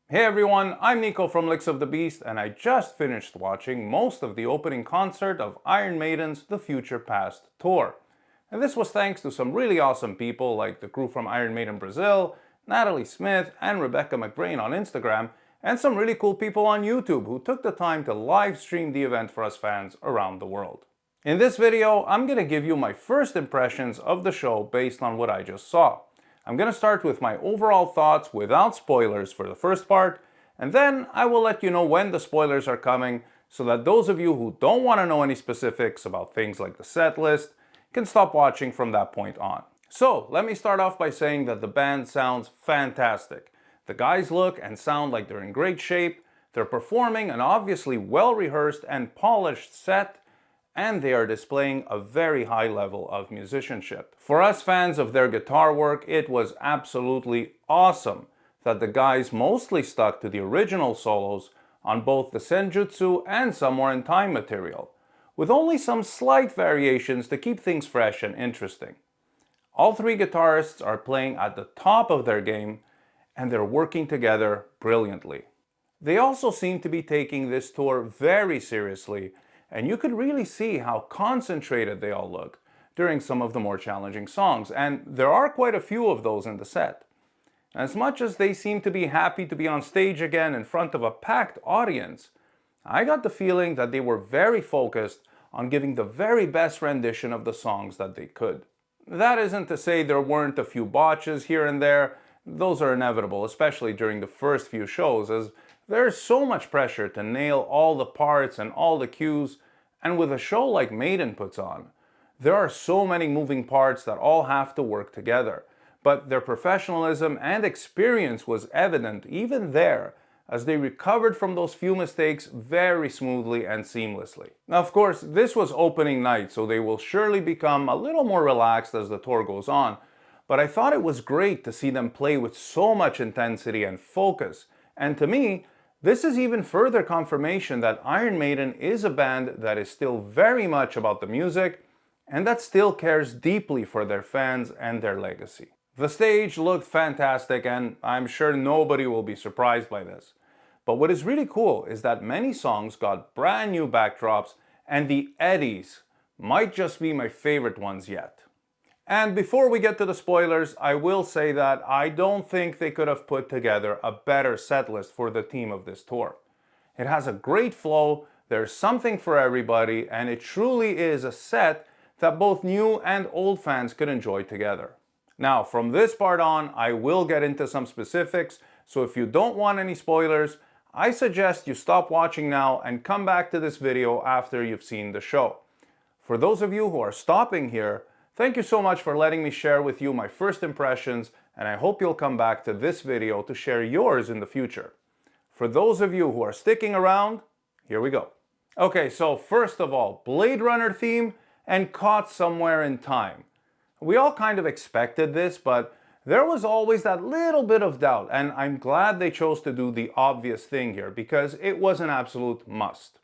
Hey everyone, I'm Nico from Licks of the Beast, and I just finished watching most of the opening concert of Iron Maiden's The Future Past tour. And this was thanks to some really awesome people like the crew from Iron Maiden Brazil, Natalie Smith, and Rebecca McBrain on Instagram, and some really cool people on YouTube who took the time to live stream the event for us fans around the world. In this video, I'm going to give you my first impressions of the show based on what I just saw. I'm going to start with my overall thoughts without spoilers for the first part, and then I will let you know when the spoilers are coming so that those of you who don't want to know any specifics about things like the set list can stop watching from that point on. So, let me start off by saying that the band sounds fantastic. The guys look and sound like they're in great shape, they're performing an obviously well-rehearsed and polished set, and they are displaying a very high level of musicianship. For us fans of their guitar work, it was absolutely awesome that the guys mostly stuck to the original solos on both the Senjutsu and Somewhere in Time material, with only some slight variations to keep things fresh and interesting. All three guitarists are playing at the top of their game, and they're working together brilliantly. They also seem to be taking this tour very seriously, and you could really see how concentrated they all look during some of the more challenging songs, and there are quite a few of those in the set. As much as they seem to be happy to be on stage again in front of a packed audience, I got the feeling that they were very focused on giving the very best rendition of the songs that they could. That isn't to say there weren't a few botches here and there. Those are inevitable, especially during the first few shows, as there's so much pressure to nail all the parts and all the cues, and with a show like Maiden puts on, there are so many moving parts that all have to work together. But their professionalism and experience was evident even there, as they recovered from those few mistakes very smoothly and seamlessly. Now, of course, this was opening night, so they will surely become a little more relaxed as the tour goes on, but I thought it was great to see them play with so much intensity and focus, and to me, this is even further confirmation that Iron Maiden is a band that is still very much about the music and that still cares deeply for their fans and their legacy. The stage looked fantastic, and I'm sure nobody will be surprised by this. But what is really cool is that many songs got brand new backdrops, and the eddies might just be my favorite ones yet. And before we get to the spoilers, I will say that I don't think they could have put together a better setlist for the theme of this tour. It has a great flow, there's something for everybody, and it truly is a set that both new and old fans could enjoy together. Now, from this part on, I will get into some specifics, so if you don't want any spoilers, I suggest you stop watching now and come back to this video after you've seen the show. For those of you who are stopping here, thank you so much for letting me share with you my first impressions, and I hope you'll come back to this video to share yours in the future. For those of you who are sticking around, here we go. Okay, so first of all, Blade Runner theme and Caught Somewhere in Time. We all kind of expected this, but there was always that little bit of doubt, and I'm glad they chose to do the obvious thing here because it was an absolute must.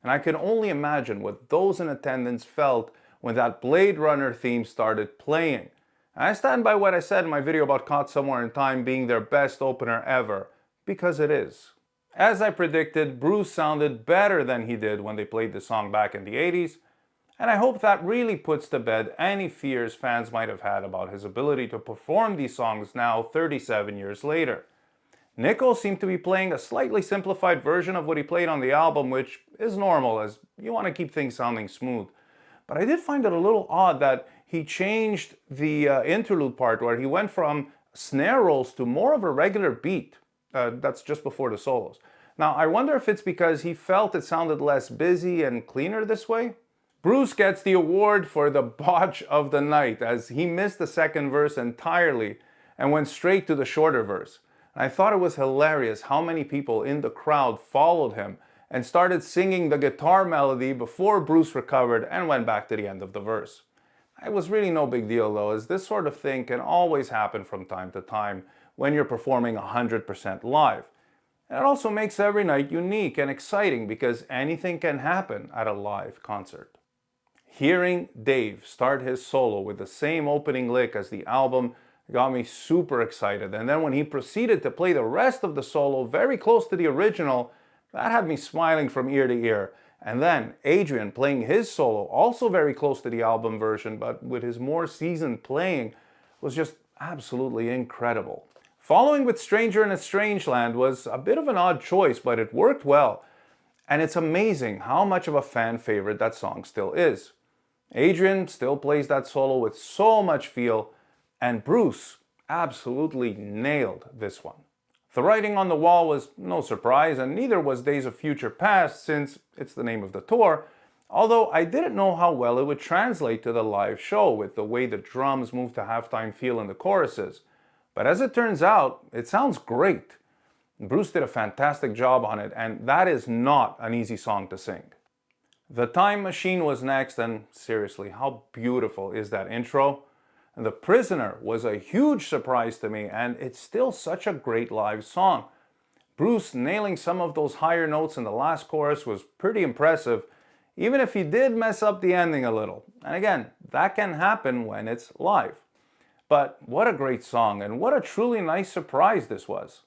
And I can only imagine what those in attendance felt when that Blade Runner theme started playing. And I stand by what I said in my video about Caught Somewhere in Time being their best opener ever, because it is. As I predicted, Bruce sounded better than he did when they played the song back in the 80s, and I hope that really puts to bed any fears fans might have had about his ability to perform these songs now 37 years later. Nico seemed to be playing a slightly simplified version of what he played on the album, which is normal as you want to keep things sounding smooth. But I did find it a little odd that he changed the interlude part where he went from snare rolls to more of a regular beat. That's just before the solos. Now, I wonder if it's because he felt it sounded less busy and cleaner this way? Bruce gets the award for the botch of the night as he missed the second verse entirely and went straight to the shorter verse. I thought it was hilarious how many people in the crowd followed him and started singing the guitar melody before Bruce recovered and went back to the end of the verse. It was really no big deal though, as this sort of thing can always happen from time to time when you're performing 100% live. And it also makes every night unique and exciting because anything can happen at a live concert. Hearing Dave start his solo with the same opening lick as the album It got me super excited. And then when he proceeded to play the rest of the solo very close to the original, that had me smiling from ear to ear. And then Adrian playing his solo, also very close to the album version, but with his more seasoned playing, was just absolutely incredible. Following with Stranger in a Strange Land was a bit of an odd choice, but it worked well. And it's amazing how much of a fan favorite that song still is. Adrian still plays that solo with so much feel, and Bruce absolutely nailed this one. The writing on the wall was no surprise, and neither was Days of Future Past, since it's the name of the tour, although I didn't know how well it would translate to the live show with the way the drums move to halftime feel in the choruses. But as it turns out, it sounds great. Bruce did a fantastic job on it, and that is not an easy song to sing. The Time Machine was next, and seriously, how beautiful is that intro? The Prisoner was a huge surprise to me, and it's still such a great live song. Bruce nailing some of those higher notes in the last chorus was pretty impressive, even if he did mess up the ending a little. And again, that can happen when it's live. But what a great song, and what a truly nice surprise this was.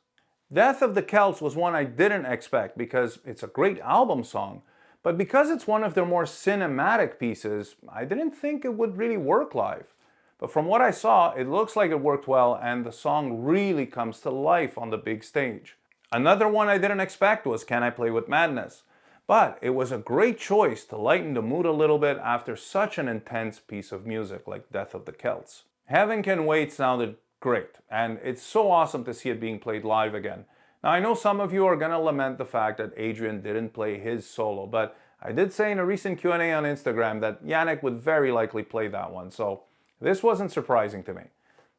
Death of the Celts was one I didn't expect because it's a great album song, but because it's one of their more cinematic pieces, I didn't think it would really work live. But from what I saw, it looks like it worked well, and the song really comes to life on the big stage. Another one I didn't expect was Can I Play With Madness? But it was a great choice to lighten the mood a little bit after such an intense piece of music like Death of the Celts. Heaven Can Wait sounded great, and it's so awesome to see it being played live again. Now I know some of you are gonna lament the fact that Adrian didn't play his solo, but I did say in a recent Q&A on Instagram that Yannick would very likely play that one, so this wasn't surprising to me.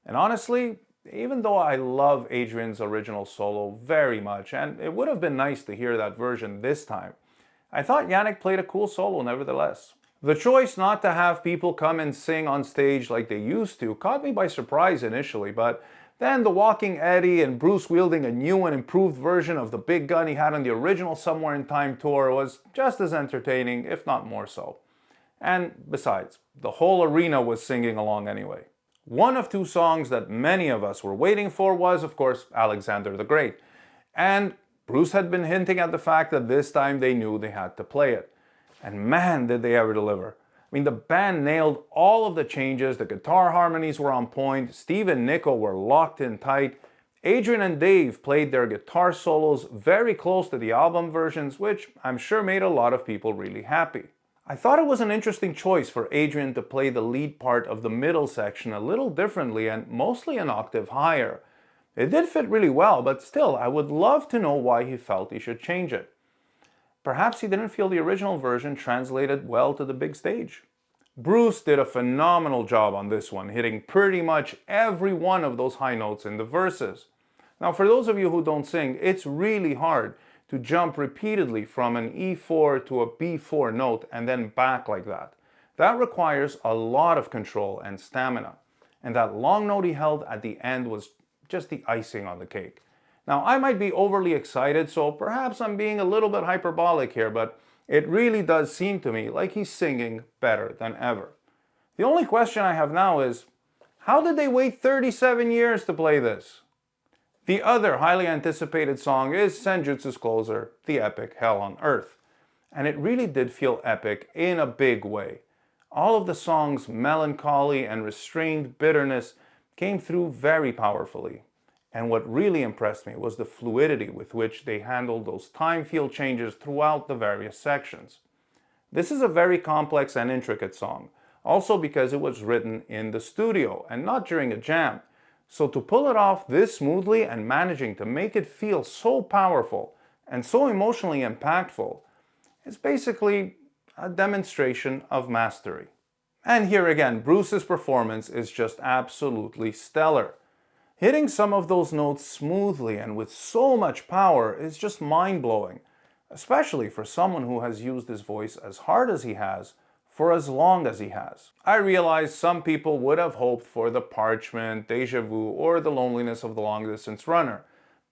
And honestly, even though I love Adrian's original solo very much, and it would have been nice to hear that version this time, I thought Yannick played a cool solo nevertheless. The choice not to have people come and sing on stage like they used to caught me by surprise initially, but then the Walking Eddie and Bruce wielding a new and improved version of the big gun he had on the original Somewhere in Time tour was just as entertaining, if not more so. And besides, the whole arena was singing along anyway. One of two songs that many of us were waiting for was, of course, Alexander the Great. And Bruce had been hinting at the fact that this time they knew they had to play it. And man, did they ever deliver. I mean, the band nailed all of the changes, the guitar harmonies were on point, Steve and Nico were locked in tight, Adrian and Dave played their guitar solos very close to the album versions, which I'm sure made a lot of people really happy. I thought it was an interesting choice for Adrian to play the lead part of the middle section a little differently and mostly an octave higher. It did fit really well, but still, I would love to know why he felt he should change it. Perhaps he didn't feel the original version translated well to the big stage. Bruce did a phenomenal job on this one, hitting pretty much every one of those high notes in the verses. Now, for those of you who don't sing, it's really hard to jump repeatedly from an E4 to a B4 note and then back like that. That requires a lot of control and stamina. And that long note he held at the end was just the icing on the cake. Now, I might be overly excited, so perhaps I'm being a little bit hyperbolic here, but it really does seem to me like he's singing better than ever. The only question I have now is, how did they wait 37 years to play this? The other highly anticipated song is Senjutsu's closer, the epic Hell on Earth. And it really did feel epic in a big way. All of the song's melancholy and restrained bitterness came through very powerfully. And what really impressed me was the fluidity with which they handled those time field changes throughout the various sections. This is a very complex and intricate song, also because it was written in the studio and not during a jam. So to pull it off this smoothly and managing to make it feel so powerful and so emotionally impactful is basically a demonstration of mastery. And here again, Bruce's performance is just absolutely stellar. Hitting some of those notes smoothly and with so much power is just mind-blowing, especially for someone who has used his voice as hard as he has for as long as he has. I realize some people would have hoped for the Parchment, Deja Vu, or the Loneliness of the Long Distance Runner,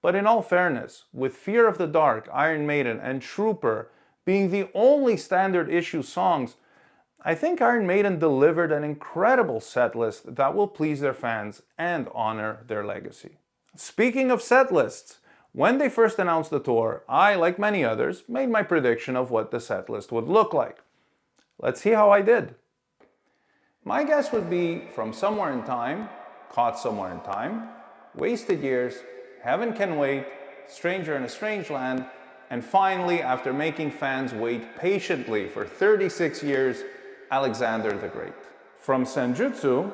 but in all fairness, with Fear of the Dark, Iron Maiden, and Trooper being the only standard issue songs, I think Iron Maiden delivered an incredible set list that will please their fans and honor their legacy. Speaking of set lists, when they first announced the tour, I, like many others, made my prediction of what the set list would look like. Let's see how I did. My guess would be From Somewhere in Time, Caught Somewhere in Time, Wasted Years, Heaven Can Wait, Stranger in a Strange Land, and finally, after making fans wait patiently for 36 years, Alexander the Great. From Senjutsu,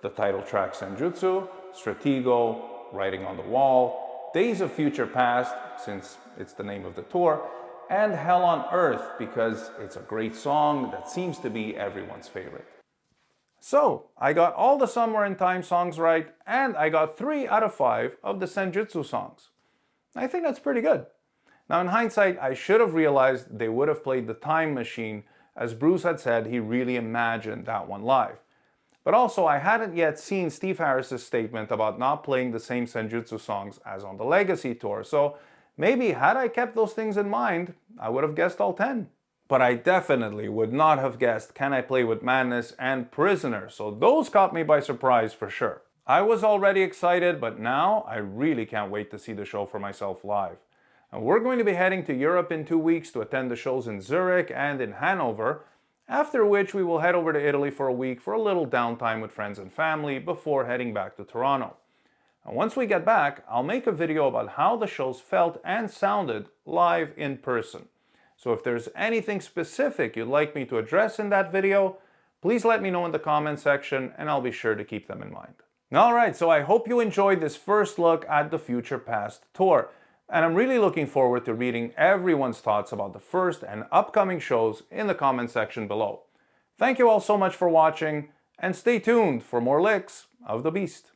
the title track Senjutsu, Stratego, Writing on the Wall, Days of Future Past, since it's the name of the tour, and Hell on Earth, because it's a great song that seems to be everyone's favorite. So, I got all the Somewhere in Time songs right, and I got 3 out of 5 of the Senjutsu songs. I think that's pretty good. Now, in hindsight, I should have realized they would have played the Time Machine, as Bruce had said he really imagined that one live. But also, I hadn't yet seen Steve Harris's statement about not playing the same Senjutsu songs as on the Legacy Tour, so maybe had I kept those things in mind, I would have guessed all 10. But I definitely would not have guessed Can I Play With Madness and Prisoner, so those caught me by surprise for sure. I was already excited, but now I really can't wait to see the show for myself live. And we're going to be heading to Europe in 2 weeks to attend the shows in Zurich and in Hanover, after which we will head over to Italy for a week for a little downtime with friends and family before heading back to Toronto. And once we get back, I'll make a video about how the shows felt and sounded live in person. So if there's anything specific you'd like me to address in that video, please let me know in the comment section and I'll be sure to keep them in mind. Alright, so I hope you enjoyed this first look at the Future Past tour. And I'm really looking forward to reading everyone's thoughts about the first and upcoming shows in the comment section below. Thank you all so much for watching, and stay tuned for more licks of the beast.